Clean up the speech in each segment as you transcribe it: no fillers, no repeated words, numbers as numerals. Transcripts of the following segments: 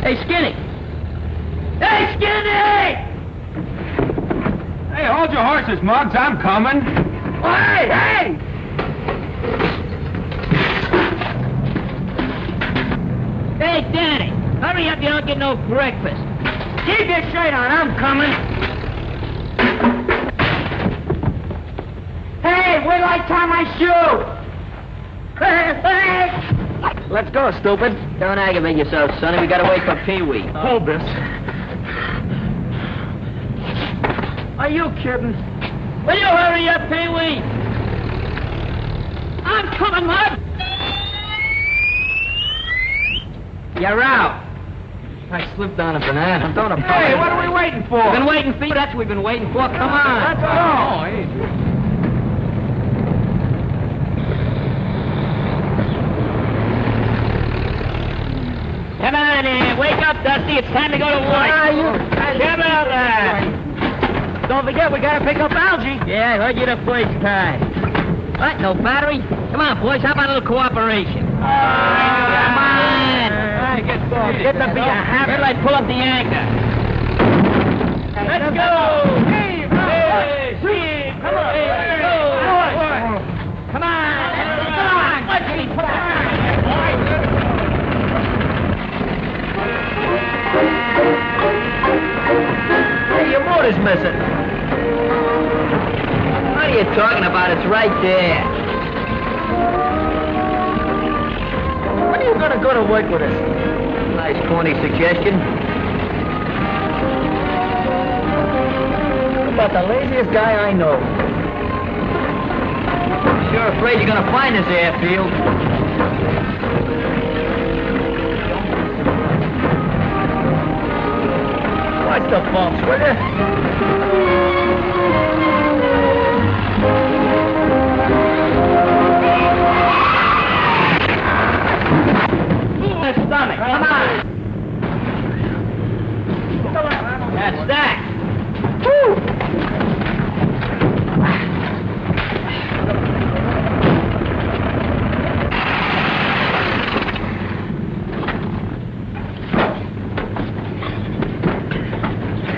Hey, Skinny! Hey, Skinny! Hey, hold your horses, Muggs. I'm coming. Hey, hey! Hey, Danny, hurry up, you don't get no breakfast. Keep your shirt on, I'm coming. Hey, wait till I tie my shoe. Hey! Let's go, stupid. Don't aggravate yourself, Sonny. We gotta wait for Pee-wee. Hold this. Are you kidding? Will you hurry up, Pee-wee? I'm coming, Mud. You're out. I slipped on a banana. Don't Hey, what are we waiting for? We've been waiting for you. That's what we've been waiting for. Come on. That's all. Oh, easy. Come on in. Wake up, Dusty. It's time to go to work. Come on there. Don't forget, we gotta pick up Algie. Yeah, I heard you the first time. What? No battery? Come on, boys. How about a little cooperation? Come on. Get the beat. Where till I pull up the anchor? Let's go. Hey, come on. Come on. Hey, your motor's missing. What are you talking about? It's right there. When are you gonna go to work with us? Nice corny suggestion. You're about the laziest guy I know. Sure afraid you're gonna find this airfield. Watch the bumps, will you? Stomach. Come on. That's that. Woo!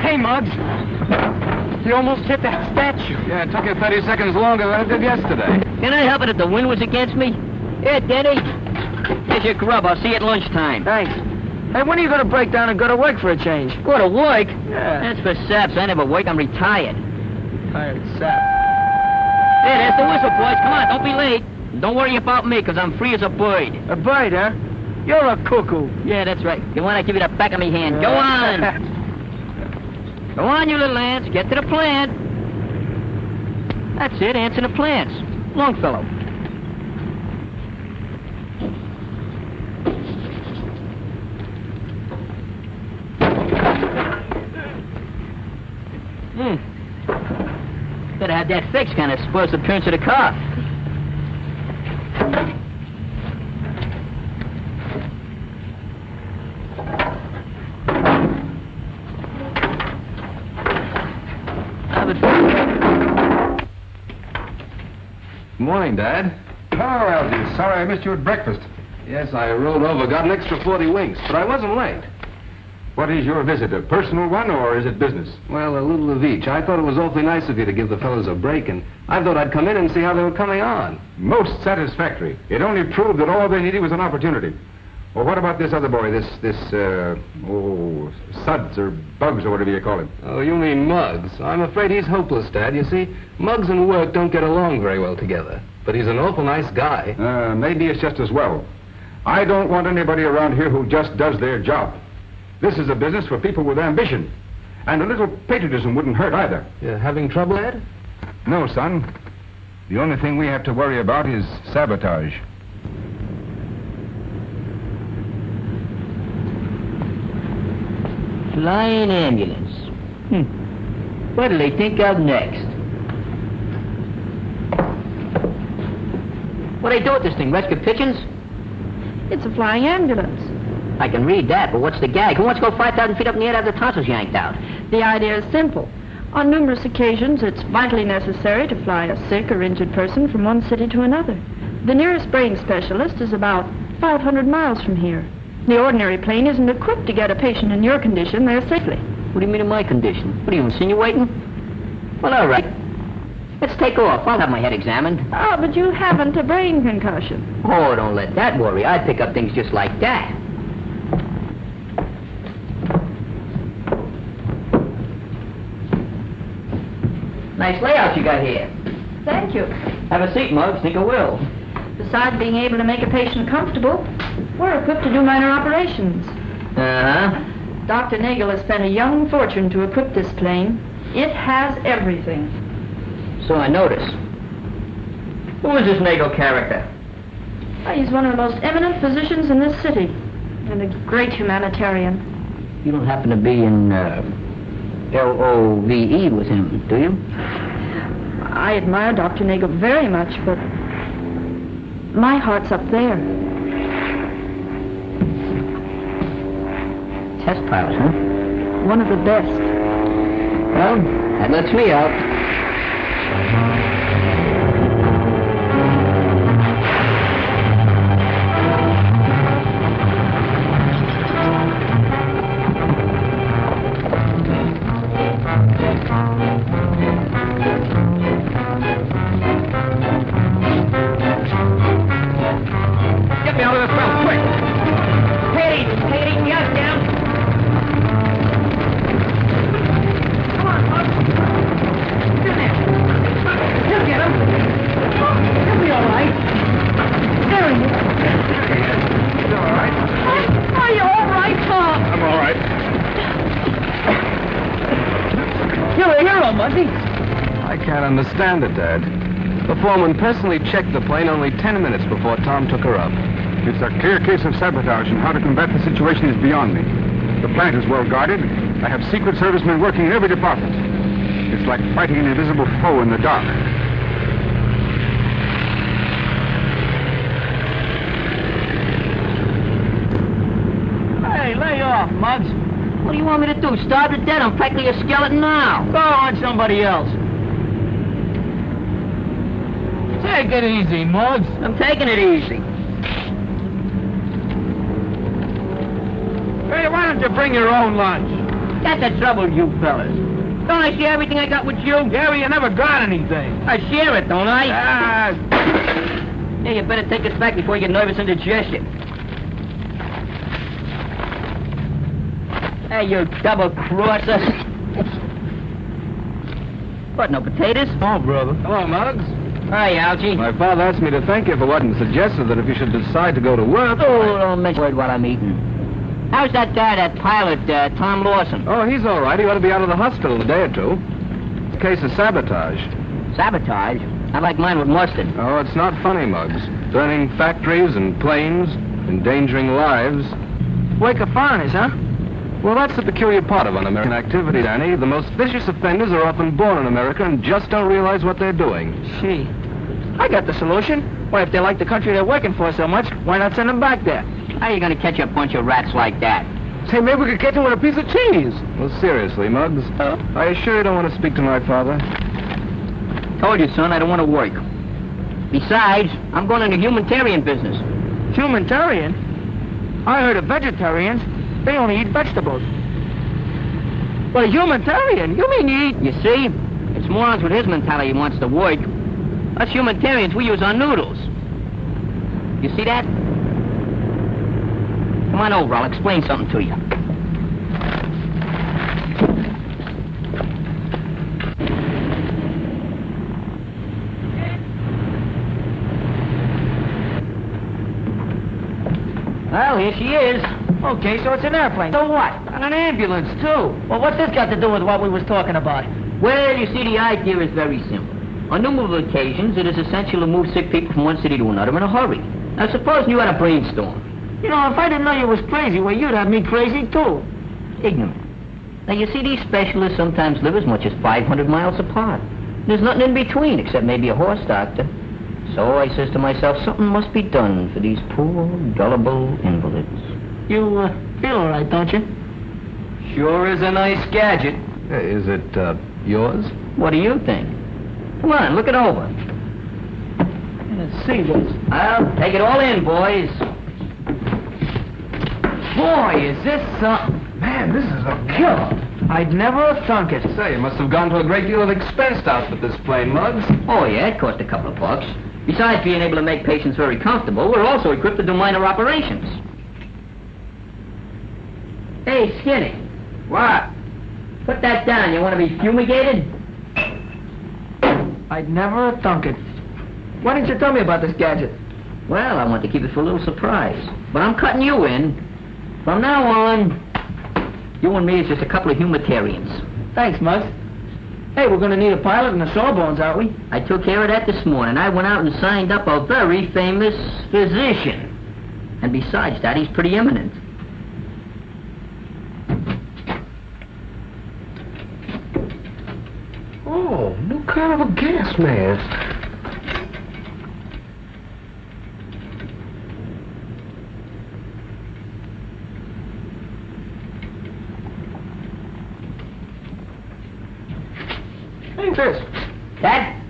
Hey, Muggs. You almost hit that statue. Yeah, it took you 30 seconds longer than it did yesterday. Can I help it if the wind was against me? Here, Denny. Here's your grub. I'll see you at lunchtime. Thanks. Hey, when are you gonna break down and go to work for a change? Go to work? Yeah. That's for saps. I never work. I'm retired. Tired sap. There, there's the whistle, boys. Come on, don't be late. Don't worry about me, because I'm free as a bird. A bird, huh? You're a cuckoo. Yeah, that's right. You want to give you the back of me hand. Go on. Go on, you little ants. Get to the plant. That's it. Ants in the plants. Longfellow. Better have that fixed, kind of spoils the appearance of the car. Good morning, Dad. Hello, Algie. Sorry I missed you at breakfast. Yes, I rolled over, got an extra 40 winks, but I wasn't late. What is your visit, a personal one, or is it business? Well, a little of each. I thought it was awfully nice of you to give the fellows a break, and I thought I'd come in and see how they were coming on. Most satisfactory. It only proved that all they needed was an opportunity. Well, what about this other boy, Suds or Bugs or whatever you call him? Oh, you mean Muggs. I'm afraid he's hopeless, Dad. You see, Muggs and work don't get along very well together. But he's an awful nice guy. Maybe it's just as well. I don't want anybody around here who just does their job. This is a business for people with ambition. And a little patriotism wouldn't hurt either. You're having trouble, Ed? No, son. The only thing we have to worry about is sabotage. Flying ambulance. What'll they think of next? What do they do with this thing? Rescue pigeons? It's a flying ambulance. I can read that, but what's the gag? Who wants to go 5,000 feet up in the air to have their tonsils yanked out? The idea is simple. On numerous occasions, it's vitally necessary to fly a sick or injured person from one city to another. The nearest brain specialist is about 500 miles from here. The ordinary plane isn't equipped to get a patient in your condition there safely. What do you mean in my condition? What are you insinuating? Well, all right. Let's take off. I'll have my head examined. Oh, but you haven't a brain concussion. Oh, don't let that worry. I pick up things just like that. Nice layout you got here. Thank you. Have a seat, Muggs. Think I will. Besides being able to make a patient comfortable, we're equipped to do minor operations. Uh-huh. Dr. Nagel has spent a young fortune to equip this plane. It has everything. So I notice. Who is this Nagel character? He's one of the most eminent physicians in this city, and a great humanitarian. You don't happen to be in, LOVE with him, do you? I admire Dr. Nagel very much, but my heart's up there. Test pilot, huh? One of the best. Well, that lets me out. Get me out of this belt, quick! Hey, yes, down. Come on, Muggs. Get in there. You'll get him. He'll be all right. There he is. You all right? Are you all right, Tom? I'm all right. You're a hero, Muggsy. I can't understand it, Dad. The foreman personally checked the plane only 10 minutes before Tom took her up. It's a clear case of sabotage, and how to combat the situation is beyond me. The plant is well guarded. I have Secret Servicemen working in every department. It's like fighting an invisible foe in the dark. Hey, lay off, Muggs. What do you want me to do? Starve to death? I'm practically a skeleton now. Go on somebody else. Take it easy, Muggs. I'm taking it easy. Hey, why don't you bring your own lunch? That's the trouble, you fellas. Don't I share everything I got with you? Yeah, well, you never got anything. I share it, don't I? Ah, Yeah, you better take this back before you get nervous indigestion. Hey, you double-crosser. What, no potatoes? oh, brother. Hello, Muggs. Hi, Algie. My father asked me to thank you for what and suggested that if you should decide to go to work... Oh, don't mention a word while I'm eating. How's that guy, that pilot, Tom Lawson? Oh, he's all right. He ought to be out of the hospital in a day or two. It's a case of sabotage. Sabotage? I like mine with mustard. Oh, it's not funny, Muggs. Burning factories and planes, endangering lives. Wake of foreigners, huh? Well, that's the peculiar part of un-American activity, Danny. The most vicious offenders are often born in America and just don't realize what they're doing. Gee, I got the solution. Why, if they like the country they're working for so much, why not send them back there? How are you going to catch a bunch of rats like that? Say, maybe we could catch them with a piece of cheese. Well, seriously, Muggs, I assure you don't want to speak to my father. Told you, son, I don't want to work. Besides, I'm going into the humanitarian business. Humanitarian? I heard of vegetarians. They only eat vegetables. But a humanitarian? You mean you eat... You see? It's morons with his mentality who wants to work. Us humanitarians, we use our noodles. You see that? Come on over, I'll explain something to you. Well, here she is. Okay, so it's an airplane. So what? And an ambulance, too. Well, what's this got to do with what we was talking about? Well, you see, the idea is very simple. On numerous occasions, it is essential to move sick people from one city to another in a hurry. Now, suppose you had a brainstorm. You know, if I didn't know you was crazy, well, you'd have me crazy, too. Ignorant. Now, you see, these specialists sometimes live as much as 500 miles apart. There's nothing in between except maybe a horse doctor. So I says to myself, something must be done for these poor, gullible invalids. You feel all right, don't you? Sure is a nice gadget. Is it, yours? What do you think? Come on, look it over. Let's see this. Well, take it all in, boys. Boy, is this something. Man, this is a killer. I'd never have thunk it. Say, you must have gone to a great deal of expense to outfit this plane, Muggs. Oh, yeah, it cost a couple of bucks. Besides being able to make patients very comfortable, we're also equipped to do minor operations. Hey, Skinny. What? Put that down. You want to be fumigated? I'd never have thunk it. Why didn't you tell me about this gadget? Well, I want to keep it for a little surprise. But I'm cutting you in. From now on, you and me is just a couple of humanitarians. Thanks, Muggs. Hey, we're going to need a pilot and a sawbones, aren't we? I took care of that this morning. I went out and signed up a very famous physician. And besides that, he's pretty eminent. Oh, new kind of a gas mask. Hey, this. That?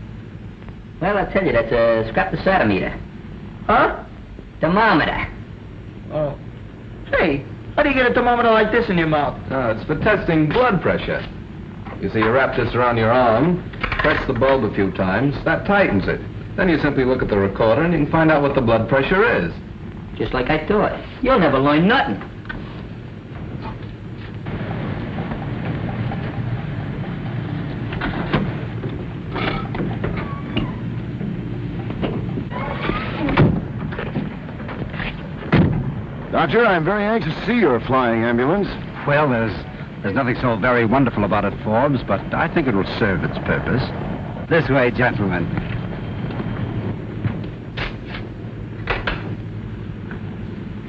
Well, I'll tell you, that's a scraptocytometer. Huh? Thermometer. Oh. Hey, how do you get a thermometer like this in your mouth? It's for testing blood pressure. You see, you wrap this around your arm, press the bulb a few times, that tightens it. Then you simply look at the recorder and you can find out what the blood pressure is. Just like I thought. You'll never learn nothing. Doctor, I'm very anxious to see your flying ambulance. Well, there's nothing so very wonderful about it, Forbes, but I think it will serve its purpose. This way, gentlemen.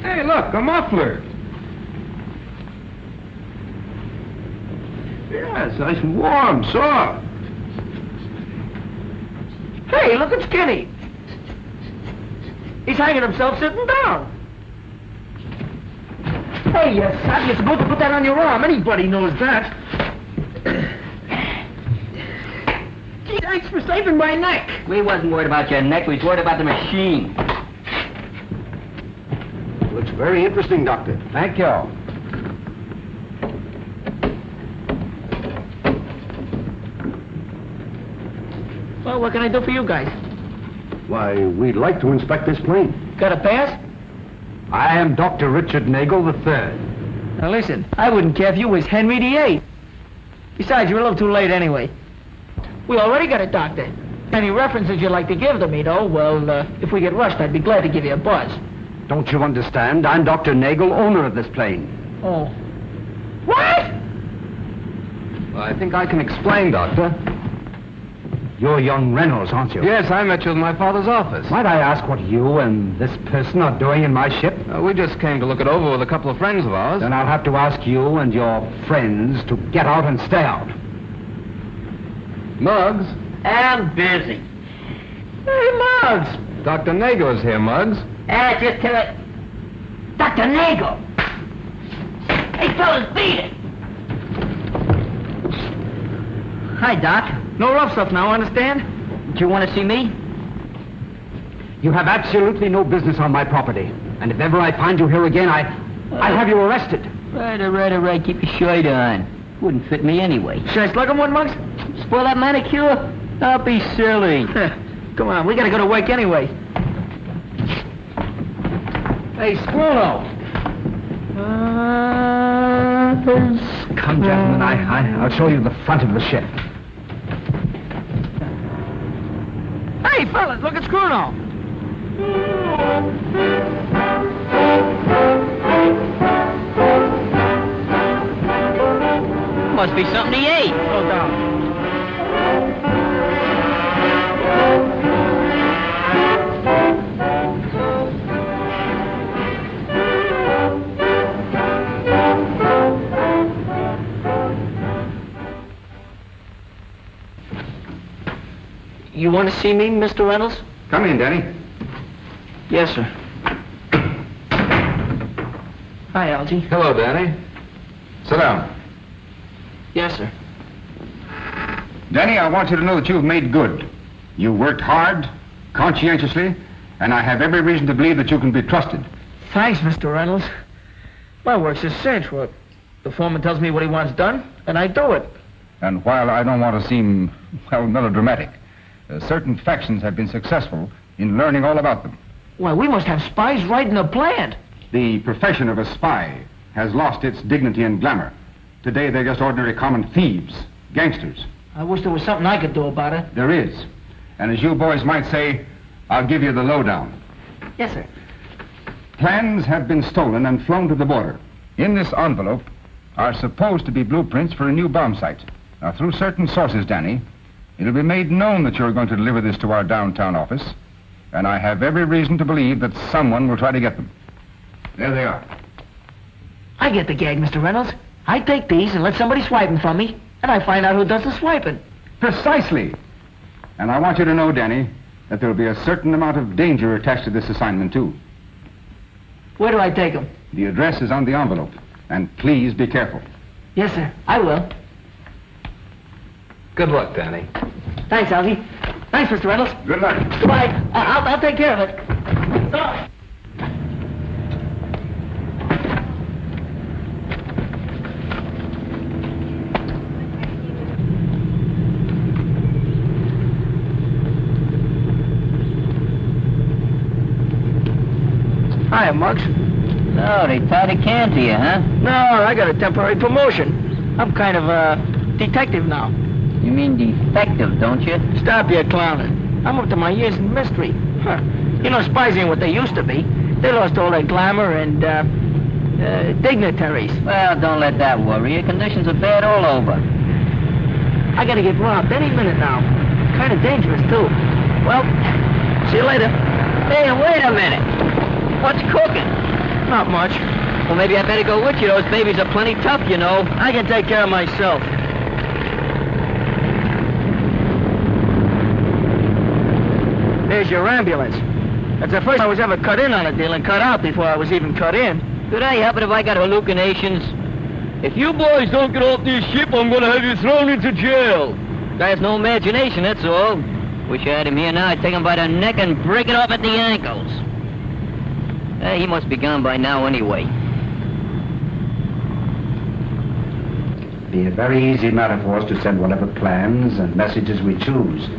Hey, look, a muffler. Yeah, it's nice and warm, soft. Hey, look at Skinny. He's hanging himself sitting down. Hey, you sap, you're supposed to put that on your arm. Anybody knows that. Gee, thanks for saving my neck. We wasn't worried about your neck. We was worried about the machine. Looks very interesting, Doctor. Thank you. Well, what can I do for you guys? Why, we'd like to inspect this plane. Got a pass? I am Dr. Richard Nagel III. Now listen, I wouldn't care if you was Henry VIII. Besides, you're a little too late anyway. We already got a doctor. Any references you'd like to give to me, though, well, if we get rushed, I'd be glad to give you a buzz. Don't you understand? I'm Dr. Nagel, owner of this plane. Oh. What? Well, I think I can explain, Doctor. You're young Reynolds, aren't you? Yes, I met you in my father's office. Might I ask what you and this person are doing in my ship? We just came to look it over with a couple of friends of ours. Then I'll have to ask you and your friends to get out and stay out. Muggs? I'm busy. Hey, Muggs. Dr. Nagel's here, Muggs. Just tell it. Dr. Nagel! Hey, fellas, beat it! Hi, Doc. No rough stuff now, understand? Do you want to see me? You have absolutely no business on my property. And if ever I find you here again, I'll have you arrested. Right. Keep your shirt on. Wouldn't fit me anyway. Should I slug him one, Muggs? Spoil that manicure? Don't be silly. Come on, we gotta go to work anyway. Hey, Squirrel. Come, gentlemen, I'll show you the front of the ship. Hey, fellas, look at Screwno. Must be something he ate. Slow down. You want to see me, Mr. Reynolds? Come in, Danny. Yes, sir. Hi, Algie. Hello, Danny. Sit down. Yes, sir. Danny, I want you to know that you've made good. You worked hard, conscientiously, and I have every reason to believe that you can be trusted. Thanks, Mr. Reynolds. My work's a cinch. Well, the foreman tells me what he wants done, and I do it. And while I don't want to seem, well, melodramatic, certain factions have been successful in learning all about them. Why, we must have spies right in the plant. The profession of a spy has lost its dignity and glamour. Today, they're just ordinary common thieves, gangsters. I wish there was something I could do about it. There is. And as you boys might say, I'll give you the lowdown. Yes, sir. Plans have been stolen and flown to the border. In this envelope are supposed to be blueprints for a new bomb site. Now, through certain sources, Danny, it'll be made known that you're going to deliver this to our downtown office, and I have every reason to believe that someone will try to get them. There they are. I get the gag, Mr. Reynolds. I take these and let somebody swipe them from me, and I find out who does the swiping. Precisely. And I want you to know, Danny, that there'll be a certain amount of danger attached to this assignment, too. Where do I take them? The address is on the envelope, and please be careful. Yes, sir. I will. Good luck, Danny. Thanks, Algie. Thanks, Mr. Reynolds. Good luck. Goodbye. I'll take care of it. So long. Hiya, Muggs. No, they tied a can to you, huh? No, I got a temporary promotion. I'm kind of a detective now. You mean defective, don't you? Stop your clowning. I'm up to my ears in mystery. Huh. You know, spies ain't what they used to be. They lost all their glamour and, dignitaries. Well, don't let that worry you. Conditions are bad all over. I gotta get robbed any minute now. Kind of dangerous, too. Well, see you later. Hey, wait a minute. What's cooking? Not much. Well, maybe I better go with you. Those babies are plenty tough, you know. I can take care of myself. There's your ambulance. That's the first I was ever cut in on a deal and cut out before I was even cut in. Could I help it if I got hallucinations? If you boys don't get off this ship, I'm gonna have you thrown into jail. Guy has no imagination, that's all. Wish I had him here now. I'd take him by the neck and break it off at the ankles. He must be gone by now anyway. Be a very easy matter for us to send whatever plans and messages we choose.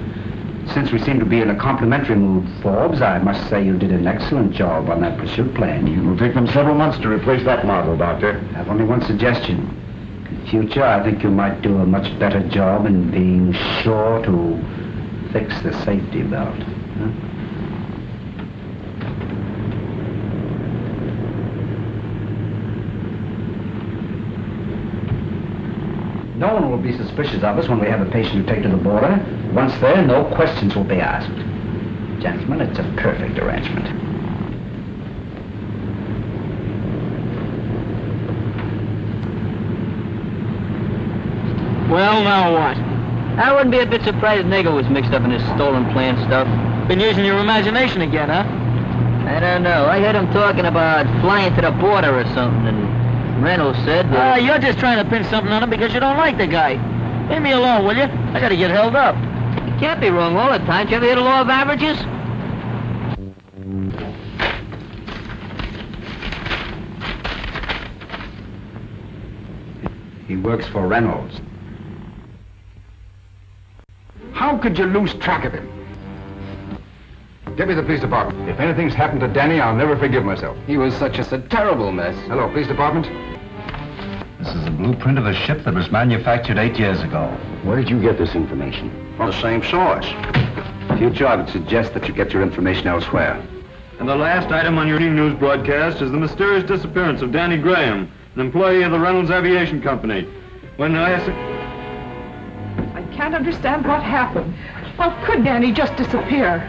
Since we seem to be in a complimentary mood, Forbes, I must say you did an excellent job on that pursuit plan. It will take them several months to replace that model, Doctor. I have only one suggestion. In future, I think you might do a much better job in being sure to fix the safety belt. Huh? No one will be suspicious of us when we have a patient to take to the border. Once there, no questions will be asked. Gentlemen, it's a perfect arrangement. Well, now what? I wouldn't be a bit surprised if Nagel was mixed up in this stolen plan stuff. Been using your imagination again, huh? I don't know. I heard him talking about flying to the border or something, and Reynolds said that... You're just trying to pin something on him because you don't like the guy. Leave me alone, will you? I gotta get held up. You can't be wrong all the time. Did you ever hear the law of averages? He works for Reynolds. How could you lose track of him? Get me the police department. If anything's happened to Danny, I'll never forgive myself. He was such a terrible mess. Hello, police department. This is a blueprint of a ship that was manufactured 8 years ago. Where did you get this information? From the same source. Future, I would suggest that you get your information elsewhere. And the last item on your evening news broadcast is the mysterious disappearance of Danny Graham, an employee of the Reynolds Aviation Company. When I asked... I can't understand what happened. How could Danny just disappear?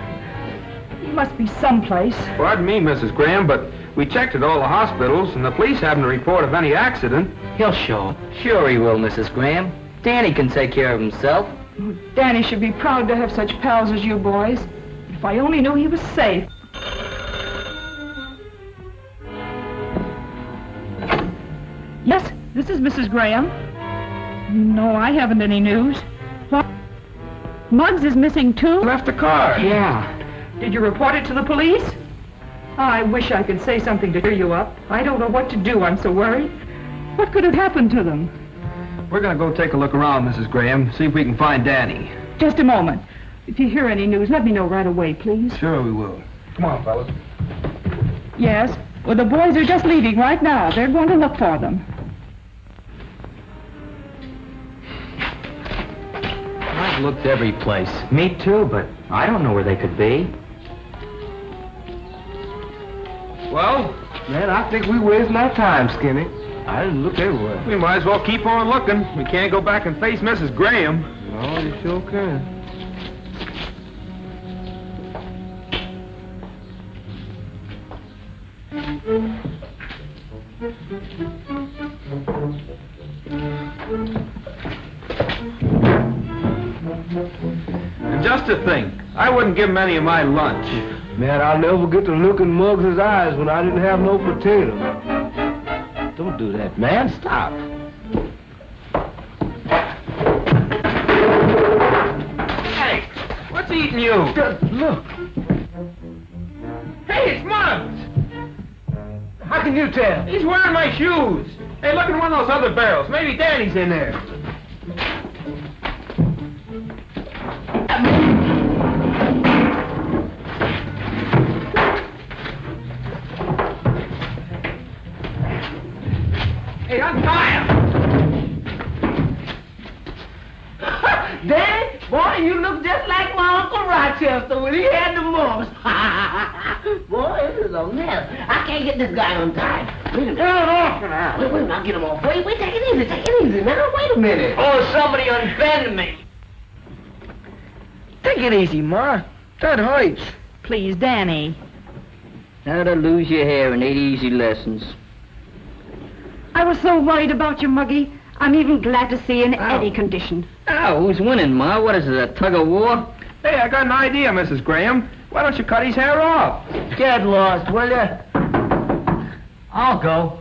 He must be someplace. Pardon me, Mrs. Graham, but we checked at all the hospitals, and the police haven't a report of any accident. He'll show. Sure he will, Mrs. Graham. Danny can take care of himself. Danny should be proud to have such pals as you boys. If I only knew he was safe. Yes, this is Mrs. Graham. No, I haven't any news. What? Muggs is missing too? Left the car. Yeah. Did you report it to the police? I wish I could say something to cheer you up. I don't know what to do. I'm so worried. What could have happened to them? We're gonna go take a look around, Mrs. Graham, see if we can find Danny. Just a moment. If you hear any news, let me know right away, please. Sure we will. Come on, fellas. Yes? Well, the boys are just leaving right now. They're going to look for them. I've looked every place. Me too, but I don't know where they could be. Well, man, I think we're wasting our time, Skinny. I didn't look everywhere. We might as well keep on looking. We can't go back and face Mrs. Graham. No, you sure can. And just to think, I wouldn't give him any of my lunch. Man, I'll never get to look in Muggs' eyes when I didn't have no potato. Don't do that, man. Stop. Hey, what's eating you? Look. Hey, it's Muggs! How can you tell? He's wearing my shoes. Hey, look at one of those other barrels. Maybe Danny's in there. Hey, untie him! Dan, boy, you look just like my Uncle Rochester when he had the mumps. Boy, this is a mess. I can't get this guy untied. Wait a minute. Wait, I'll get him off. Wait, take it easy now. Wait a minute. Oh, somebody unbend me. Take it easy, Ma. That hurts. Please, Danny. How to lose your hair in 8 easy lessons. I was so worried about you, Muggy. I'm even glad to see you in any condition. Oh, who's winning, Ma? What is it, a tug of war? Hey, I got an idea, Mrs. Graham. Why don't you cut his hair off? Get lost, will you? I'll go.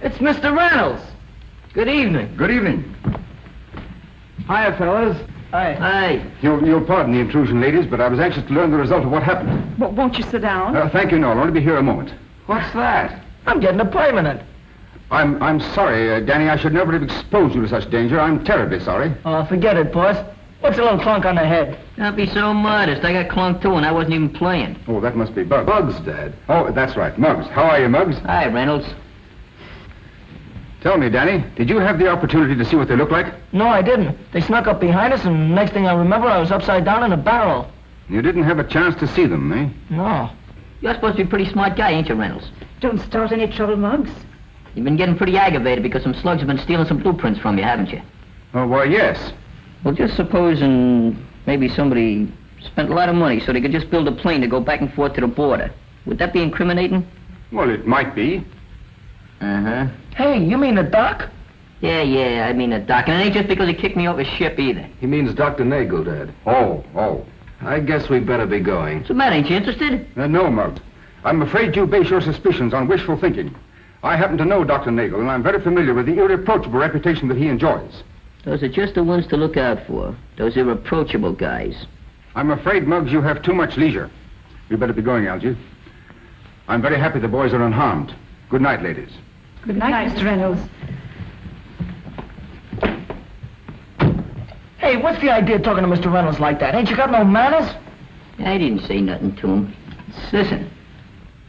It's Mr. Reynolds. Good evening. Good evening. Hiya, fellas. Hey. You'll pardon the intrusion, ladies, but I was anxious to learn the result of what happened. But won't you sit down? Thank you, no. I'll only be here a moment. What's that? I'm getting a permanent. I'm sorry, Danny. I should never have exposed you to such danger. I'm terribly sorry. Oh, forget it, boss. What's a little clunk on the head? Don't be so modest. I got clunked too, and I wasn't even playing. Oh, that must be Bugs. Bugs, Dad. Oh, that's right. Muggs. How are you, Muggs? Hi, Reynolds. Tell me, Danny, did you have the opportunity to see what they look like? No, I didn't. They snuck up behind us, and next thing I remember, I was upside down in a barrel. You didn't have a chance to see them, eh? No. You're supposed to be a pretty smart guy, ain't you, Reynolds? Don't start any trouble, Muggs. You've been getting pretty aggravated because some slugs have been stealing some blueprints from you, haven't you? Oh, why, yes. Well, just supposing maybe somebody spent a lot of money so they could just build a plane to go back and forth to the border. Would that be incriminating? Well, it might be. Uh-huh. Hey, you mean the doc? Yeah, I mean a doc. And it ain't just because he kicked me off his ship either. He means Dr. Nagel, Dad. Oh. I guess we better be going. What's the matter? Ain't you interested? No, Muggs. I'm afraid you base your suspicions on wishful thinking. I happen to know Dr. Nagel, and I'm very familiar with the irreproachable reputation that he enjoys. Those are just the ones to look out for. Those irreproachable guys. I'm afraid, Muggs, you have too much leisure. You better be going, Algy. I'm very happy the boys are unharmed. Good night, ladies. Good night, Mr. Reynolds. Hey, what's the idea of talking to Mr. Reynolds like that? Ain't you got no manners? I didn't say nothing to him. Listen,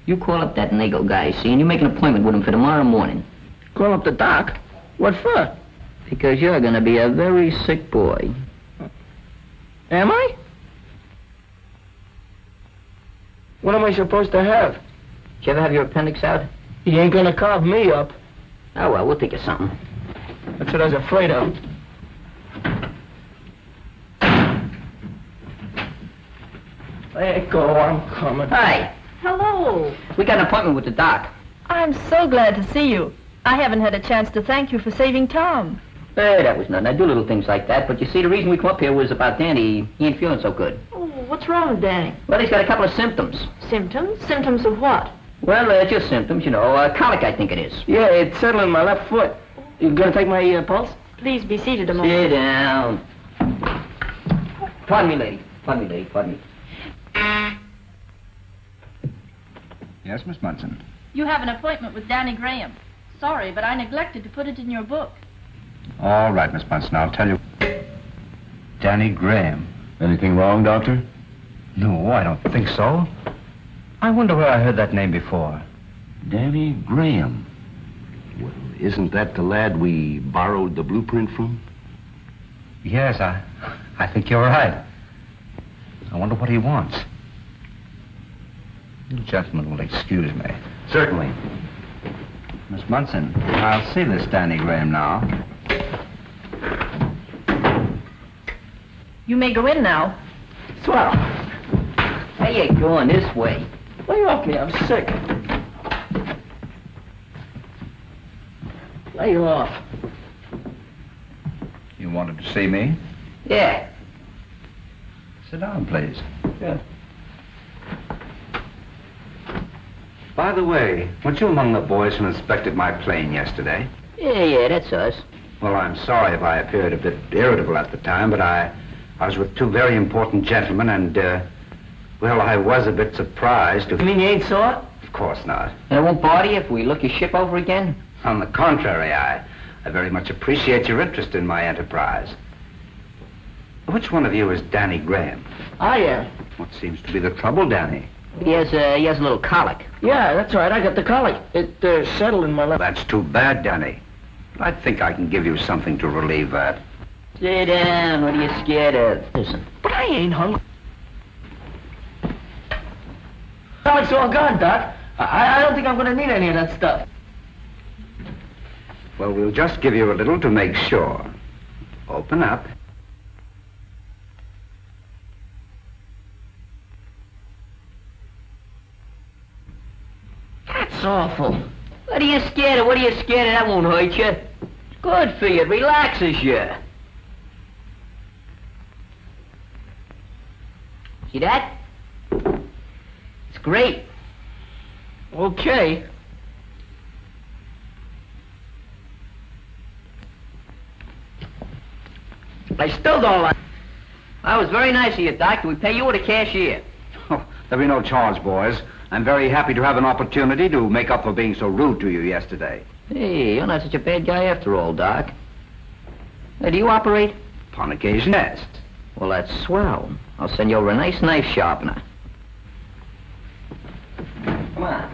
you call up that Nagel guy, see, and you make an appointment with him for tomorrow morning. Call up the doc? What for? Because you're gonna be a very sick boy. Am I? What am I supposed to have? Did you ever have your appendix out? He ain't gonna carve me up. Oh, well, we'll think of something. That's what I was afraid of. Let go, I'm coming. Hi. Hello. We got an appointment with the doc. I'm so glad to see you. I haven't had a chance to thank you for saving Tom. Hey, that was nothing. I do little things like that. But you see, the reason we come up here was about Danny. He ain't feeling so good. Oh, what's wrong with Danny? Well, he's got a couple of symptoms. Symptoms? Symptoms of what? Well, just symptoms, you know. Colic, I think it is. Yeah, it's settling my left foot. You gonna take my pulse? Please be seated a moment. Sit down. Pardon me, lady. Pardon me. Yes, Miss Munson. You have an appointment with Danny Graham. Sorry, but I neglected to put it in your book. All right, Miss Munson, I'll tell you. Danny Graham. Anything wrong, Doctor? No, I don't think so. I wonder where I heard that name before. Danny Graham. Well, isn't that the lad we borrowed the blueprint from? Yes, I think you're right. I wonder what he wants. You gentlemen will excuse me. Certainly. Miss Munson, I'll see this Danny Graham now. You may go in now. Swell. How you going this way? Lay off me, I'm sick. Lay off. You wanted to see me? Yeah. Sit down, please. Yeah. By the way, weren't you among the boys who inspected my plane yesterday? Yeah, that's us. Well, I'm sorry if I appeared a bit irritable at the time, but I was with two very important gentlemen, and, well, I was a bit surprised to... You mean you ain't saw it? Of course not. And it won't bother you if we look your ship over again? On the contrary, I very much appreciate your interest in my enterprise. Which one of you is Danny Graham? I am. What seems to be the trouble, Danny? He has a little colic. Yeah, that's right. I got the colic. It settled in my left. That's too bad, Danny. I think I can give you something to relieve that. Sit down. What are you scared of? Listen. But I ain't hungry. Oh, it's all gone, Doc. I don't think I'm going to need any of that stuff. Well, we'll just give you a little to make sure. Open up. That's awful. What are you scared of? What are you scared of? That won't hurt you. Good for you. It relaxes you. See that? It's great. Okay. I still don't like... That was very nice of you, Doctor. We pay you with a cashier. Oh, there'll be no charge, boys. I'm very happy to have an opportunity to make up for being so rude to you yesterday. Hey, you're not such a bad guy after all, Doc. Hey, do you operate? Upon occasion, yes. Well, that's swell. I'll send you over a nice knife sharpener. Come on.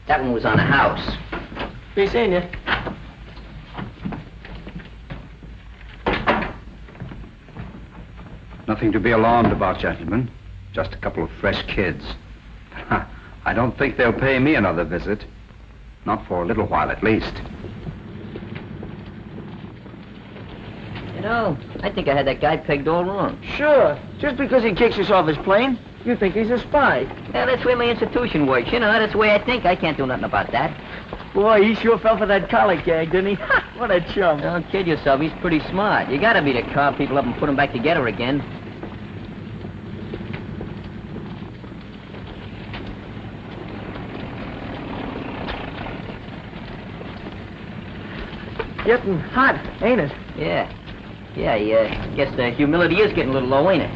That one was on the house. Be seeing you. Nothing to be alarmed about, gentlemen. Just a couple of fresh kids. I don't think they'll pay me another visit. Not for a little while, at least. You know, I think I had that guy pegged all wrong. Sure. Just because he kicks us off his plane, you think he's a spy. Yeah, that's the way my institution works. You know, that's the way I think. I can't do nothing about that. Boy, he sure fell for that colic gag, didn't he? What a chum. Don't kid yourself. He's pretty smart. You gotta be to carve people up and put them back together again. Getting hot, ain't it? Yeah. Yeah, I guess the humidity is getting a little low, ain't it?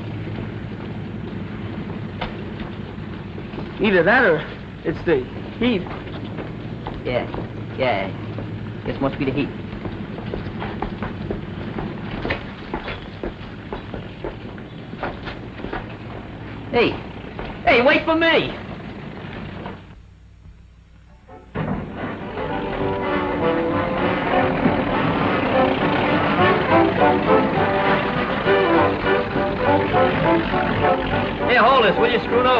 Either that or it's the heat. Yeah. Guess must be the heat. Hey, wait for me! Here, hold this, will you, Scruto?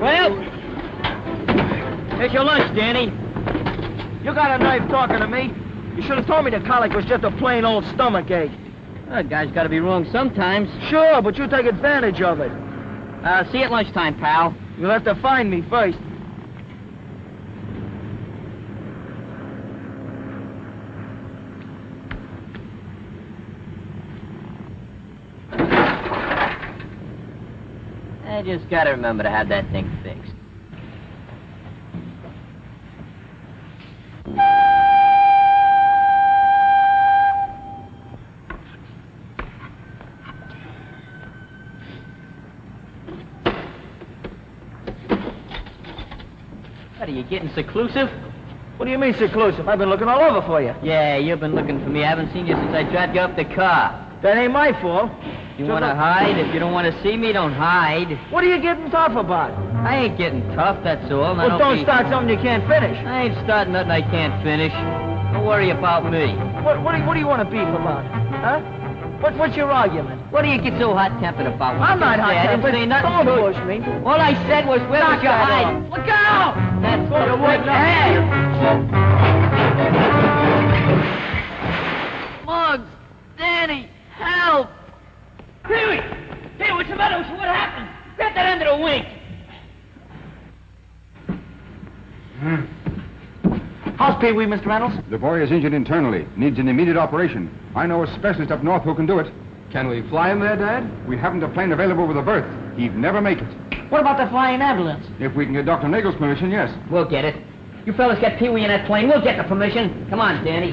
Well, here's your lunch, Danny. You got a knife talking to me. You should have told me the colic was just a plain old stomach ache. A guy's got to be wrong sometimes. Sure, but you take advantage of it. See you at lunchtime, pal. You'll have to find me first. I just gotta remember to have that thing fixed. What, are you getting seclusive? What do you mean, seclusive? I've been looking all over for you. Yeah, you've been looking for me. I haven't seen you since I dropped you off the car. That ain't my fault. You want to hide? If you don't want to see me, don't hide. What are you getting tough about? I ain't getting tough, that's all. Now, Well, don't start something you can't finish. I ain't starting nothing I can't finish. Don't worry about me. What do you want to beef about? Huh? What's your argument? What do you get so hot-tempered about? I'm not hot-tempered. I didn't say nothing. Don't push me. All I said was, where was your that hide? off. Look out! That's what it was. Hey! Muggs! Danny! Help! Pee-wee! Hey, what's the matter? What happened? Grab that end of the wing! How's Pee-wee, Mr. Reynolds? The boy is injured internally. Needs an immediate operation. I know a specialist up north who can do it. Can we fly him there, Dad? We haven't a plane available with a berth. He'd never make it. What about the flying ambulance? If we can get Dr. Nagel's permission, yes. We'll get it. You fellas get Pee-wee in that plane. We'll get the permission. Come on, Danny.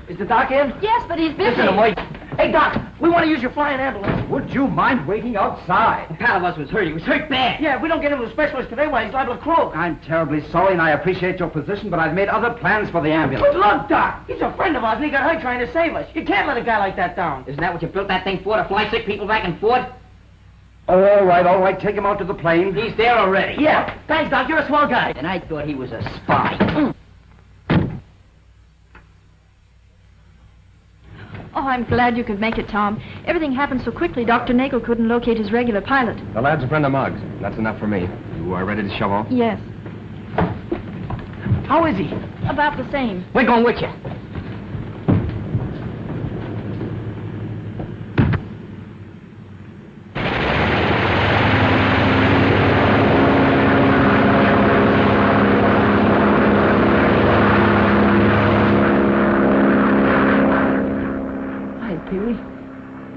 Is the doc in? Yes, but he's busy. Listen, wait. Hey, Doc, we want to use your flying ambulance. Would you mind waiting outside? A pal of us was hurt. He was hurt bad. Yeah, if we don't get him to the specialist today, why, he's liable to croak. I'm terribly sorry, and I appreciate your position, but I've made other plans for the ambulance. But look, Doc, he's a friend of ours, and he got hurt trying to save us. You can't let a guy like that down. Isn't that what you built that thing for, to fly sick people back and forth? Oh, all right. Take him out to the plane. He's there already. Yeah, thanks, Doc. You're a swell guy. And I thought he was a spy. Oh, I'm glad you could make it, Tom. Everything happened so quickly, Dr. Nagel couldn't locate his regular pilot. The lad's a friend of Muggs. That's enough for me. You are ready to shove off? Yes, How is he? about the same. We're going with you.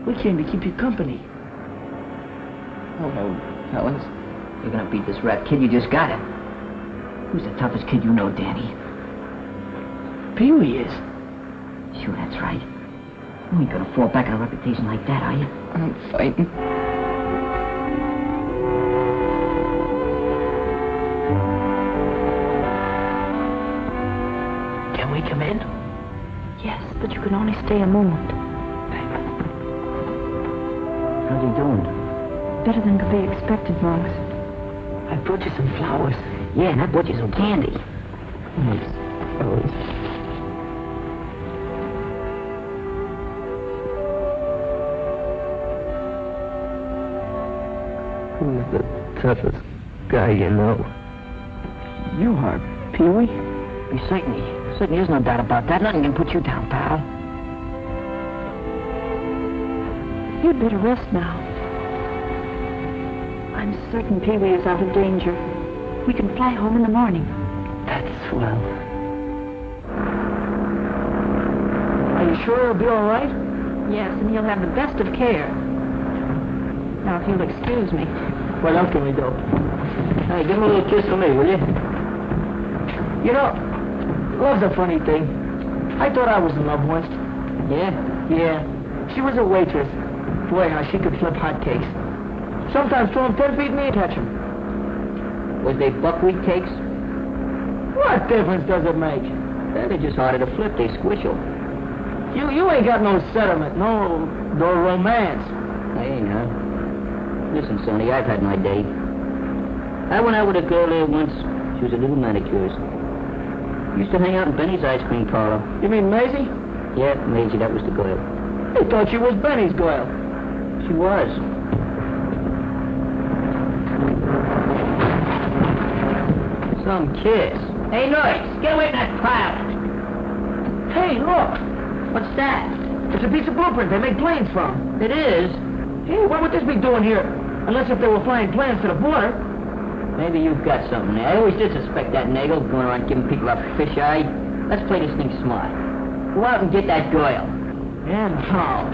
We came to keep you company. Hello, fellas. You're gonna beat this rat kid. You just got it. Who's the toughest kid you know, Danny? Pee-wee is. Sure, that's right. You ain't gonna fall back on a reputation like that, are you? I'm fighting. Can we come in? Yes, but you can only stay a moment. How's he doing? Better than could be expected, Monks. I brought you some flowers. Yeah, and I bought you some candy. Who's the toughest guy you know? You are, Pee-wee? Certainly there's no doubt about that. Nothing can put you down, pal. You'd better rest now. I'm certain Pee-wee is out of danger. We can fly home in the morning. That's swell. Are you sure he'll be all right? Yes, and he'll have the best of care. Now, if you'll excuse me. What else can we do? Hey, give him a little kiss for me, will you? You know, love's a funny thing. I thought I was in love once. Yeah? Yeah. She was a waitress. Boy, how she could flip hotcakes. Sometimes throw them 10 feet and me touch them. Was they buckwheat cakes? What difference does it make? They're just harder to flip. They squishel. You ain't got no sentiment, no romance. Hey, now. Listen, Sonny, I've had my day. I went out with a girl there once. She was a little manicurist. Used to hang out in Benny's ice cream parlor. You mean Maisie? Yeah, Maisie, that was the girl. I thought she was Benny's girl. She was. Some kiss. Hey, Noyce, get away from that pile. Hey, look. What's that? It's a piece of blueprint they make planes from. It is? Hey, what would this be doing here? Unless if they were flying planes to the border. Maybe you've got something there. I always did suspect that Nagel going around giving people a fish eye. Let's play this thing smart. Go out and get that girl. And how?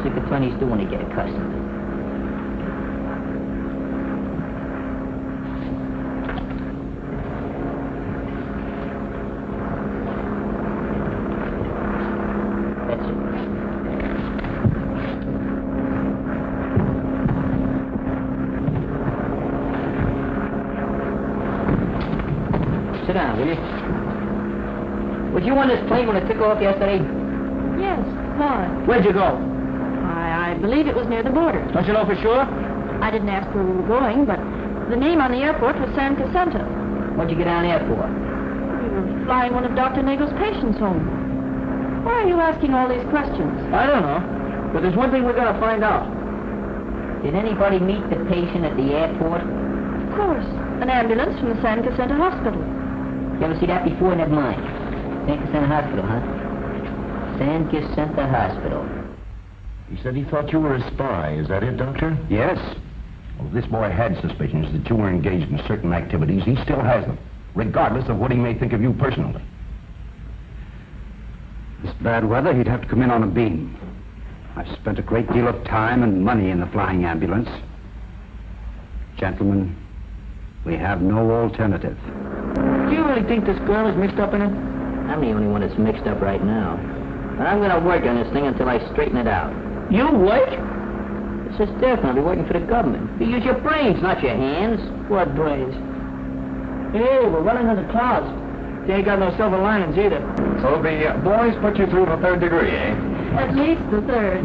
district attorneys do when they get accustomed. That's it. Sit down, will you? Was you on this plane when it took off yesterday? Yes, why? Where'd you go? I believe it was near the border. Don't you know for sure? I didn't ask where we were going, but the name on the airport was San Jacinto. What'd you get down there for? We were flying one of Dr. Nagel's patients home. Why are you asking all these questions? I don't know. But there's one thing we gotta find out. Did anybody meet the patient at the airport? Of course, an ambulance from the San Jacinto Hospital. You ever see that before? Never mind. San Jacinto Hospital, huh? San Jacinto Hospital. He said he thought you were a spy. Is that it, Doctor? Yes. Well, if this boy had suspicions that you were engaged in certain activities, he still has them, regardless of what he may think of you personally. This bad weather, he'd have to come in on a beam. I've spent a great deal of time and money in the flying ambulance. Gentlemen, we have no alternative. Do you really think this girl is mixed up in it? I'm the only one that's mixed up right now. But I'm gonna work on this thing until I straighten it out. You what? It's just different. I'll be working for the government. You use your brains, not your hands. What brains? Hey, we're running in the clouds. They ain't got no silver linings either. So the boys put you through the 3rd degree, eh? At least the 3rd.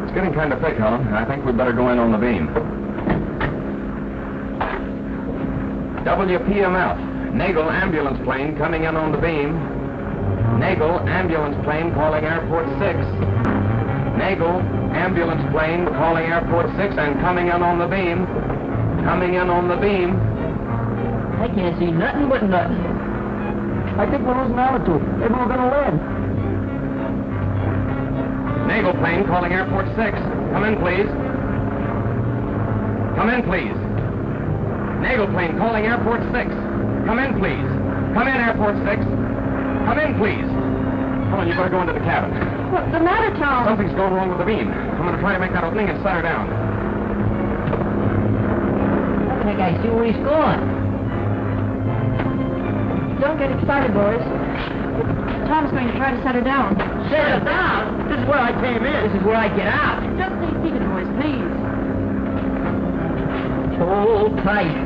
It's getting kind of thick, Helen. I think we'd better go in on the beam. WPMF. Nagel ambulance plane coming in on the beam. Nagel ambulance plane calling Airport 6. Nagel ambulance plane calling Airport 6 and coming in on the beam. Coming in on the beam. I can't see nothing but nothing. I think we're losing altitude. Maybe we're gonna land. Nagel plane calling Airport 6. Come in, please. Come in, please. Nagel plane calling Airport 6. Come in, please. Come in, Airport 6. Come in, please. Come on, you better go into the cabin. What's the matter, Tom? Something's going wrong with the beam. I'm going to try to make that opening and set her down. I think I see where he's going. Don't get excited, boys. Tom's going to try to set her down. Set her down? This is where I came in. This is where I get out. Just stay seated, boys, please. Hold tight.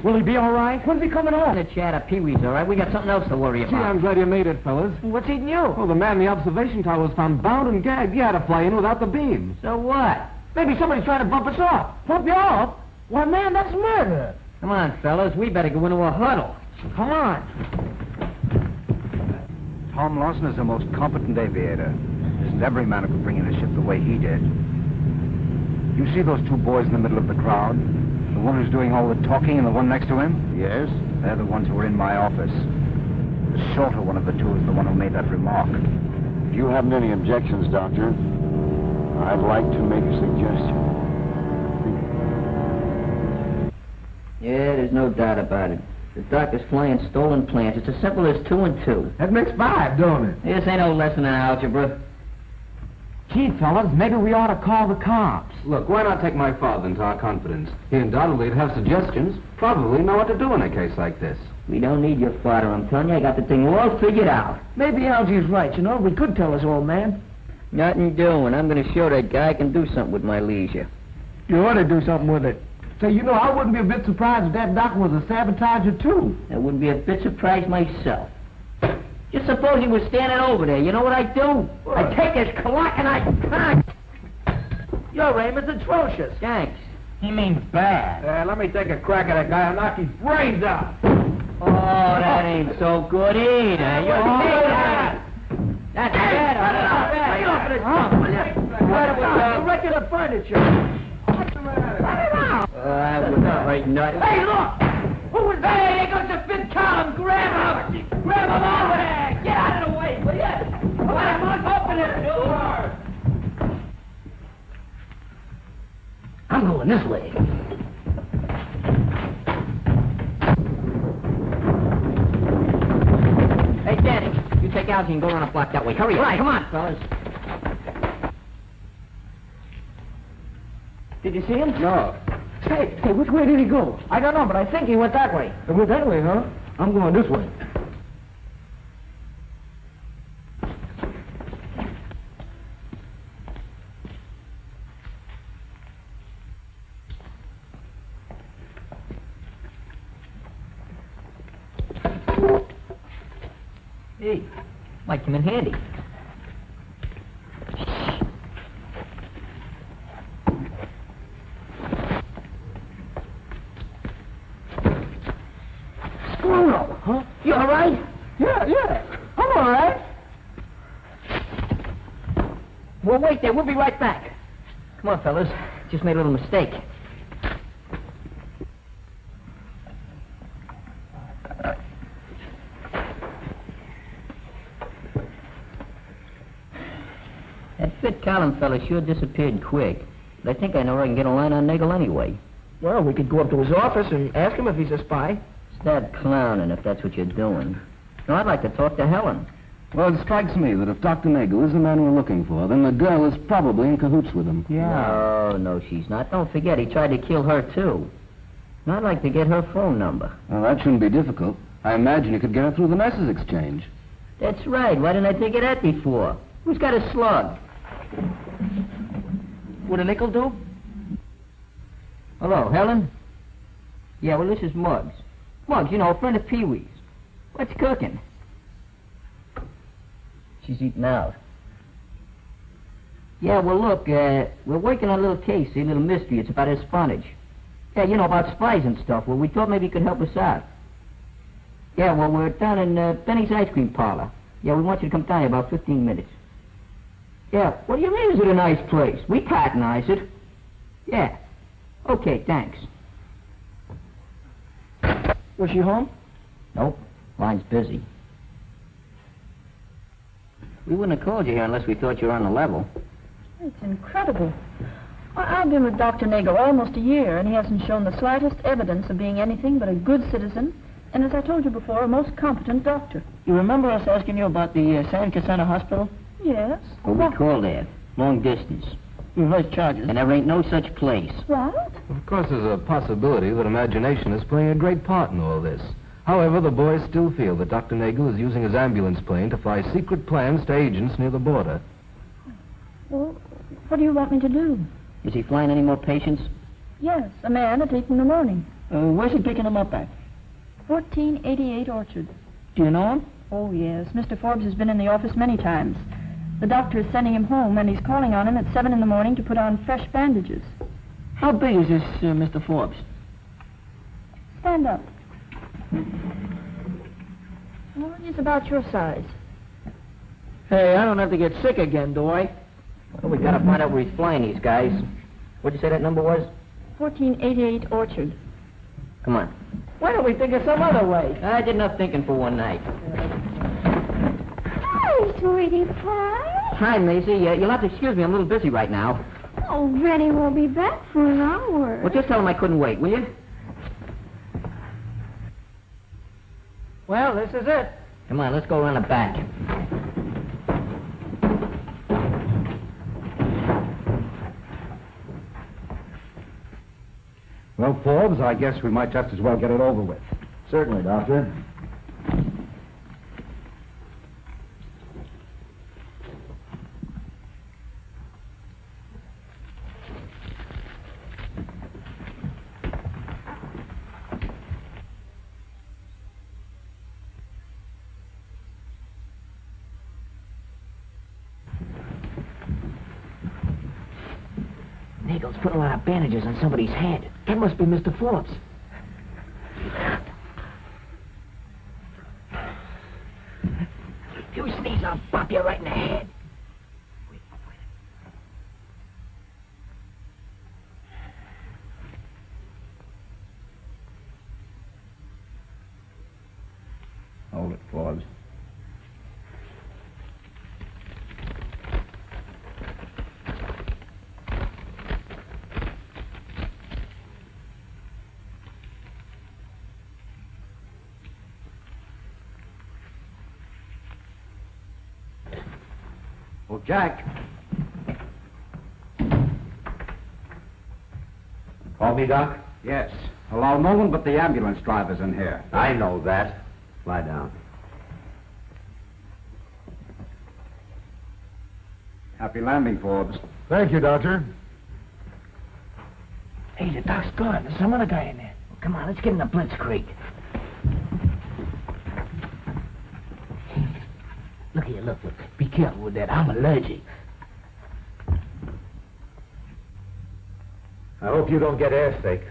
Will he be all right? When's he coming home? The chat of Pee-wee's, all right? We got something else to worry Gee, about. I'm glad you made it, fellas. What's eating you? Well, the man in the observation tower was found bound and gagged. He had to fly in without the beam. So what? Maybe somebody's trying to bump us off. Bump you off? Why, man, that's murder. Come on, fellas. We better go into a huddle. Come on. Tom Lawson is the most competent aviator. Isn't every man who could bring in a ship the way he did. You see those two boys in the middle of the crowd? The one who's doing all the talking and the one next to him? Yes? They're the ones who were in my office. The shorter one of the two is the one who made that remark. If you haven't any objections, Doctor, I'd like to make a suggestion. Yeah, there's no doubt about it. The doctor's flying stolen plans. It's as simple as 2 and 2. That makes 5, don't it? This ain't no lesson in algebra. Gee, fellas, maybe we ought to call the cops. Look, why not take my father into our confidence? He undoubtedly would have suggestions. Probably know what to do in a case like this. We don't need your father, I'm telling you. I got the thing all figured out. Maybe Algie's right, you know. We could tell his old man. Nothing doing. I'm going to show that guy I can do something with my leisure. You ought to do something with it. Say, you know, I wouldn't be a bit surprised if that doctor was a sabotager, too. I wouldn't be a bit surprised myself. Just suppose he was standing over there. You know what I'd do? I'd take his clock and I'd... Your aim is atrocious. Thanks. He means bad. Let me take a crack at that guy and knock his brains out. Oh, that ain't so good either. You're That's bad. Lay off of this stuff, will you? You're wrecking the furniture. What's the matter? Let it out. That was right nuts. Hey, look! Who was that? Hey, there goes the fifth column. Grab him! Grab him over there! Get out of the way, will you? Come on, open the door! I'm going this way. gals and go around a block that way. Hurry up. Right, come on, fellas. Did you see him? No. Hey, which way did he go? I don't know, but I think he went that way. He went that way, huh? I'm going this way. Hey, might come in handy. Bruno, huh? You all right? Yeah. I'm all right. Well, wait there. We'll be right back. Come on, fellas. Just made a little mistake. That Fit Collin fella sure disappeared quick. But I think I know where I can get a line on Nagel anyway. Well, we could go up to his office and ask him if he's a spy. Stop clowning if that's what you're doing. No, I'd like to talk to Helen. Well, it strikes me that if Dr. Nagel is the man we're looking for, then the girl is probably in cahoots with him. No, she's not. Don't forget, he tried to kill her, too. And I'd like to get her phone number. Well, that shouldn't be difficult. I imagine you could get her through the message exchange. That's right. Why didn't I think of that before? Who's got a slug? Would a nickel do? Hello, Helen? Yeah, well, this is Muggs. Muggs, you know, a friend of Pee-wee's. What's cooking? She's eating out. Yeah, well, look, we're working on a little case, a little mystery. It's about espionage. Yeah, you know, about spies and stuff. Well, we thought maybe you could help us out. Yeah, well, we're down in Benny's Ice Cream Parlor. Yeah, we want you to come down in about 15 minutes. Yeah, what do you mean, is it a nice place? We patronize it. Yeah. Okay, thanks. Was she home? Nope. Line's busy. We wouldn't have called you here unless we thought you were on the level. It's incredible. I've been with Dr. Nagel almost a year, and he hasn't shown the slightest evidence of being anything but a good citizen, and as I told you before, a most competent doctor. You remember us asking you about the San Cassano Hospital? Yes. Well, we called there. Long distance. Reverse charges. And there ain't no such place. What? Of course, there's a possibility that imagination is playing a great part in all this. However, the boys still feel that Dr. Nagel is using his ambulance plane to fly secret plans to agents near the border. Well, what do you want me to do? Is he flying any more patients? Yes, a man at 8 in the morning. Where's he picking them up at? 1488 Orchard. Do you know him? Oh, yes. Mr. Forbes has been in the office many times. The doctor is sending him home, and he's calling on him at 7 in the morning to put on fresh bandages. How big is this, Mr. Forbes? Stand up. Well, he's about your size. Hey, I don't have to get sick again, do I? Well, we gotta find out where he's flying these guys. What'd you say that number was? 1488 Orchard. Come on. Why don't we think of some other way? I did enough thinking for one night. Hi, sweetie pie. Hi, Maisie. You'll have to excuse me. I'm a little busy right now. Oh, Benny won't be back for an hour. Well, just tell him I couldn't wait, will you? Well, this is it. Come on, let's go around the back. Well, Forbes, I guess we might just as well get it over with. Certainly, Doctor. Nagel's put a lot of bandages on somebody's head. That must be Mr. Forbes. If you sneeze, I'll bop you right in the head. Hold it, Forbes. Oh, Jack. Call me, Doc? Yes. Hello, no one but the ambulance driver's in here. I know that. Lie down. Happy landing, Forbes. Thank you, Doctor. Hey, the doc's gone. There's some other guy in there. Well, come on, let's get in the blitzkrieg. Look here, look. Be careful with that. I'm allergic. I hope you don't get airsick.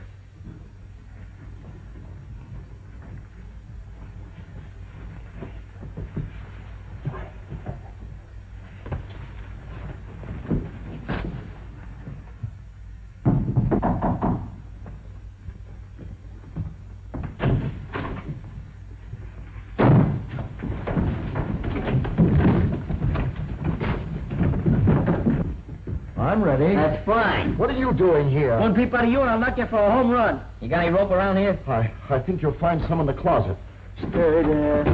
I'm ready. That's fine. What are you doing here? One peep out of you and I'll knock you for a home run. You got any rope around here? I think you'll find some in the closet. Stay there.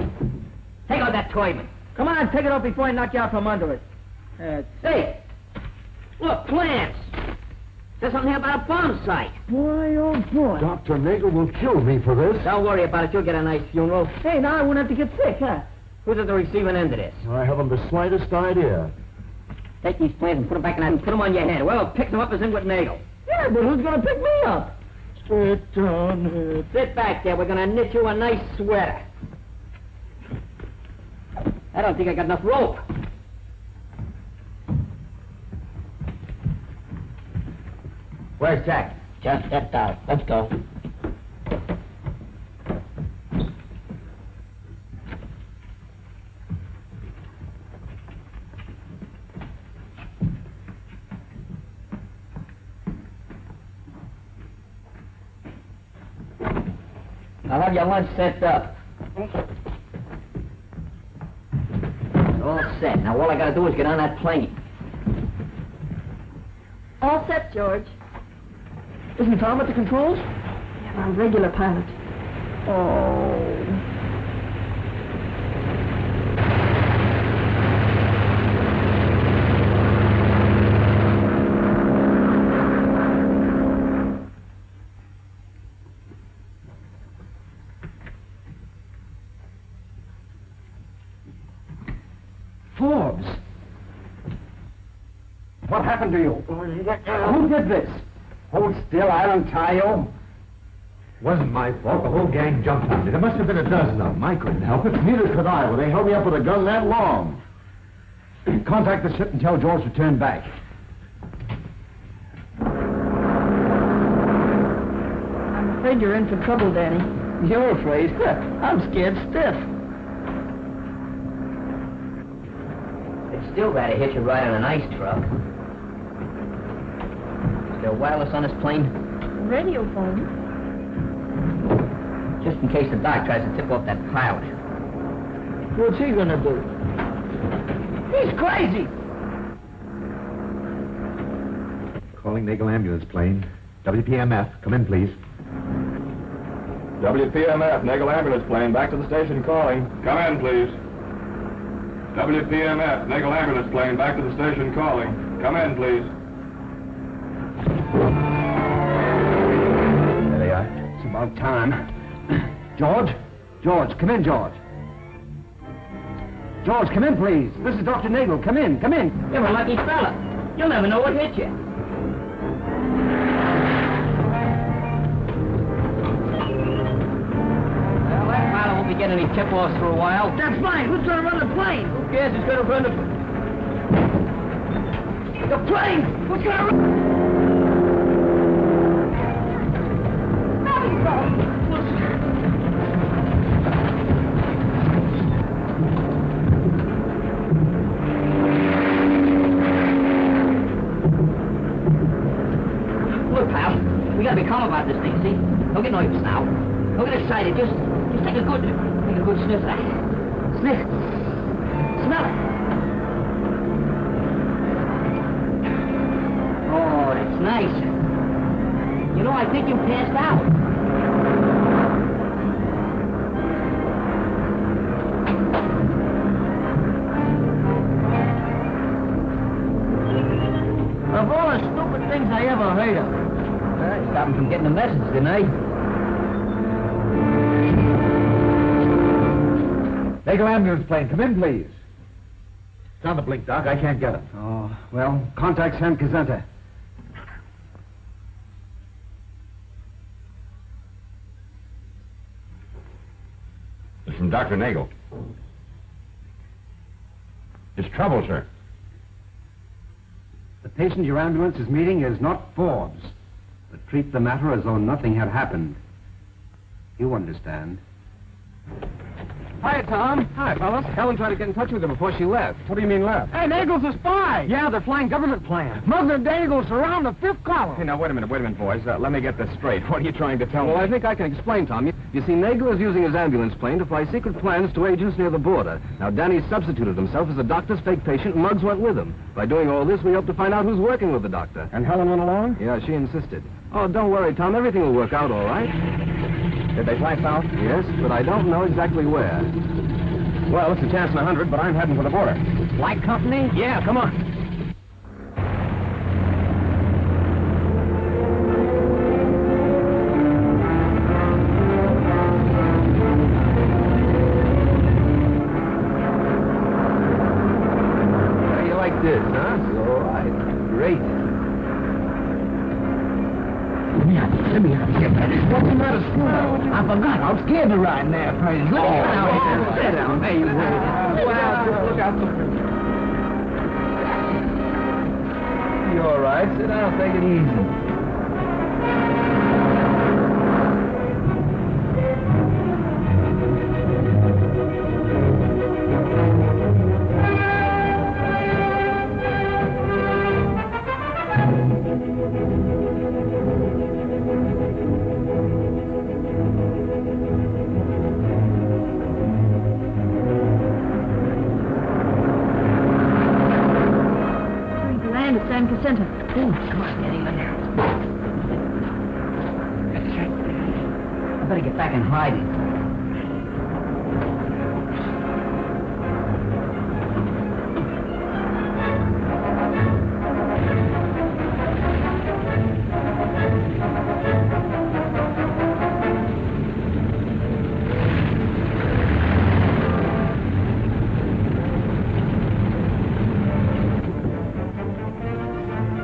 Take out that toy. Come on, take it off before I knock you out from under it. Hey, look, plans. There's something here about a bomb site. Boy, oh boy. Dr. Nagel will kill me for this. Don't worry about it. You'll get a nice funeral. Hey, now I won't have to get sick, huh? Who's at the receiving end of this? I haven't the slightest idea. Take these plans and put them back in and put them on your head. Whoever picks them up is in with Nagel. Yeah, but who's going to pick me up? Sit down. Sit back there. We're going to knit you a nice sweater. I don't think I got enough rope. Where's Jack? Just stepped out. Let's go. I'll have your lunch set up. All set. Now all I gotta do is get on that plane. All set, George. Isn't Tom at the controls? Yeah, my regular pilot. Oh. Forbes! What happened to you? Who did this? Hold still, I'll untie you. Wasn't my fault. The whole gang jumped on me. There must have been a dozen of them. I couldn't help it. Neither could I. Well, they held me up with a gun that long. Contact the ship and tell George to turn back. I'm afraid you're in for trouble, Danny. You're afraid? I'm scared stiff. It's still rather hit you right on an ice truck. Is there wireless on this plane? Radio phone. Just in case the doc tries to tip off that pilot. What's he gonna do? He's crazy! Calling Nagel ambulance plane. WPMF. Come in, please. WPMF, Nagel ambulance plane, back to the station calling. Come in, please. WPMF, Nagel ambulance plane, back to the station calling. Come in, please. There they are. It's about time. George? George, come in, George. George, come in, please. This is Dr. Nagel. Come in, come in. You're a lucky fella. You'll never know what hit you. Well, that pilot won't be getting any tip-offs for a while. That's fine. Who's gonna run the plane? Who cares? Who's gonna run The plane! Who's gonna run? Look, pal, we gotta be calm about this thing, see? Don't get nervous now. Don't get excited. Just take a good sniff of that. Sniff. Smell it. Oh, that's nice. You know, I think you passed out. I stopped him from getting a message, didn't I? Nagel ambulance plane, come in, please. It's on the blink, Doc. I can't get it. Oh, well, contact San Cazenta. It's from Dr. Nagel. It's trouble, sir. The patient your ambulance is meeting is not Forbes, but treat the matter as though nothing had happened. You understand. Hi, Tom. Hi, fellas. Helen tried to get in touch with her before she left. What do you mean left? Hey, Nagel's a spy. Yeah, they're flying government plans. Muggs and Daigle surround the fifth column. Hey, now, wait a minute, boys. Let me get this straight. What are you trying to tell me? Well, I think I can explain, Tom. You see, Nagel is using his ambulance plane to fly secret plans to agents near the border. Now, Danny substituted himself as the doctor's fake patient, and Muggs went with him. By doing all this, we hope to find out who's working with the doctor. And Helen went along? Yeah, she insisted. Oh, don't worry, Tom. Everything will work out all right. Did they fly south? Yes, but I don't know exactly where. Well, it's a chance in 100, but I'm heading for the border. Flight company? Yeah, come on. How you like this, huh? All right. Great. Let me get that. What's the matter, Scooter? I forgot. I'm scared to ride in there, Praise. Sit down. There you go. Well, look out. You all right? Sit down. Take it easy. Land at San Cazenta. Oh, come on, get him in there. I better get back and hide it.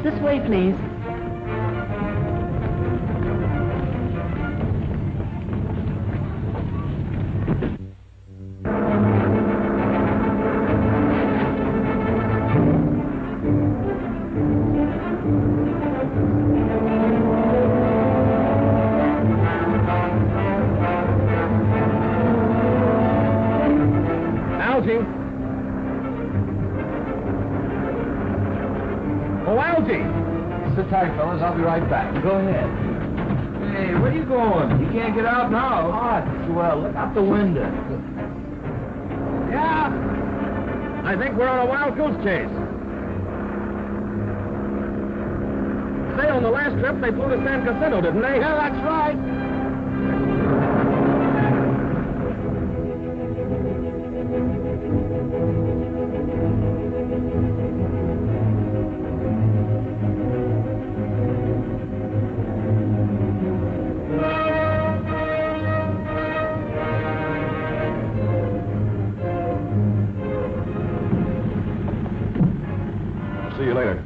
This way, please. Algie. Oh, Algie. Sit tight, fellas. I'll be right back. Go ahead. Hey, where you going? You can't get out now. Ah, swell. Look out the window. Yeah. I think we're on a wild goose chase. Say, on the last trip, they flew to San Jacinto, didn't they? Yeah, that's right. See you later.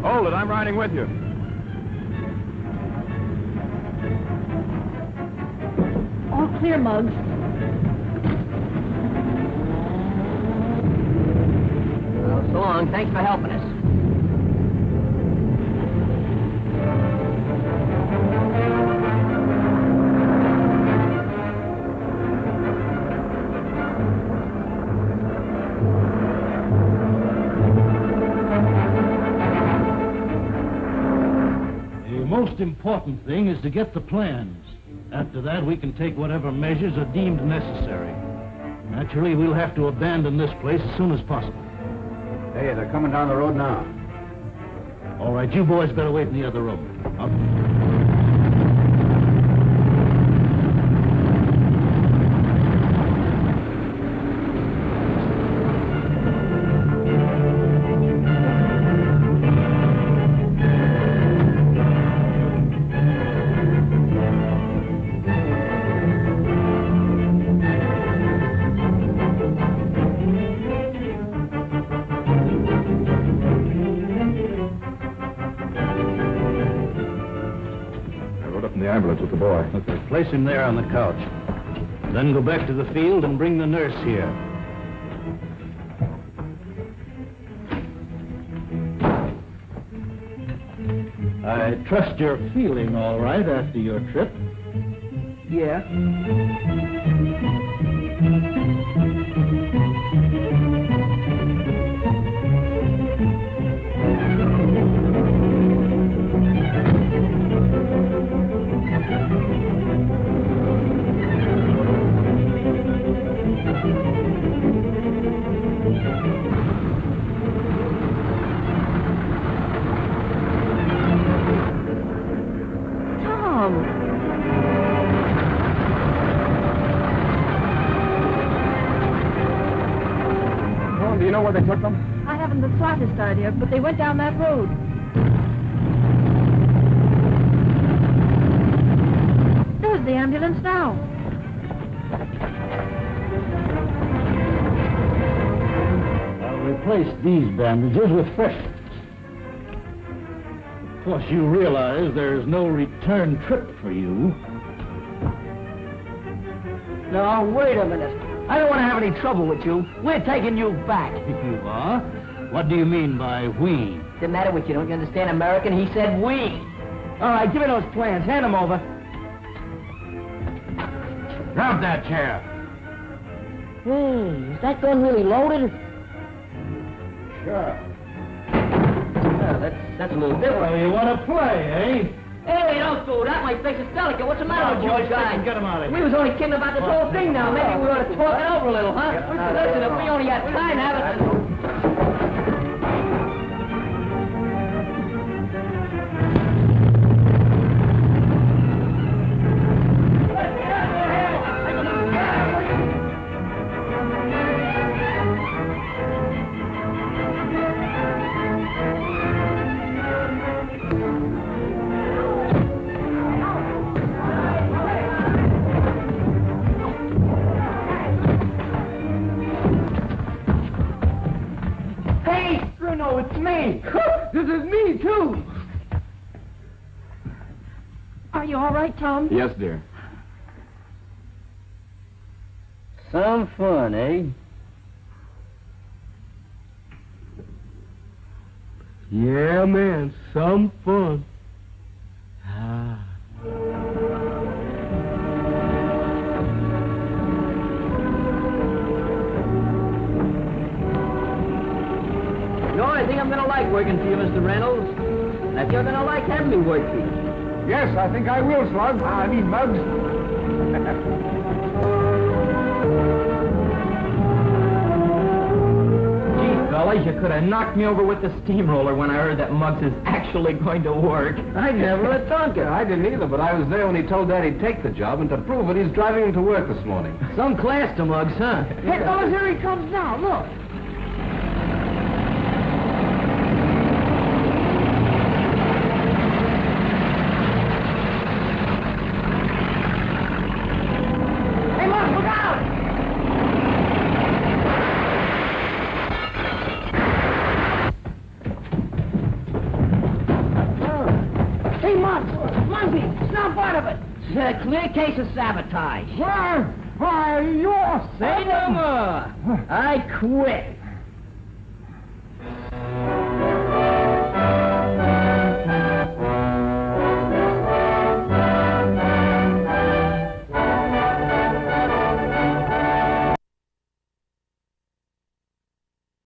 Hold it, I'm riding with you. All clear, Muggs. Well, so long. Thanks for helping us. The most important thing is to get the plans. After that, we can take whatever measures are deemed necessary. Naturally, we'll have to abandon this place as soon as possible. Hey, they're coming down the road now. All right, you boys better wait in the other room. Load up in the ambulance with the boy. Okay, place him there on the couch. Then go back to the field and bring the nurse here. I trust you're feeling all right after your trip. Yeah. Do you know where they took them? I haven't the slightest idea, but they went down that road. There's the ambulance now. I'll replace these bandages with fresh ones. Of course, you realize there's no return trip for you. Now, wait a minute. I don't want to have any trouble with you. We're taking you back. You are? What do you mean by we? What's the matter with you? Don't you understand American? He said we. All right, give me those plans. Hand them over. Grab that chair. Hey, is that gun really loaded? Sure. Well, that's a little different. Well, you want to play, eh? Hey, don't do that. My face is delicate. What's the matter with you guys? Get him out of here. We was only kidding about this whole thing now. Maybe we ought to talk it over a little, huh? Listen, if we only had time, have it. No, it's me. This is me, too. Are you all right, Tom? Yes, dear. Some fun, eh? Yeah, man, some fun. I think I'm going to like working for you, Mr. Reynolds. And if you're going to like having me work for you. Yes, I think I will, Slug. I mean, Muggs. Gee, fellas, you could have knocked me over with the steamroller when I heard that Muggs is actually going to work. I never had thought it. I didn't either, but I was there when he told Dad he'd take the job, and to prove it, he's driving him to work this morning. Some class to Muggs, huh? Hey, fellas, here he comes now. Look. A clear case of sabotage. Why, you're... Say no more. I quit.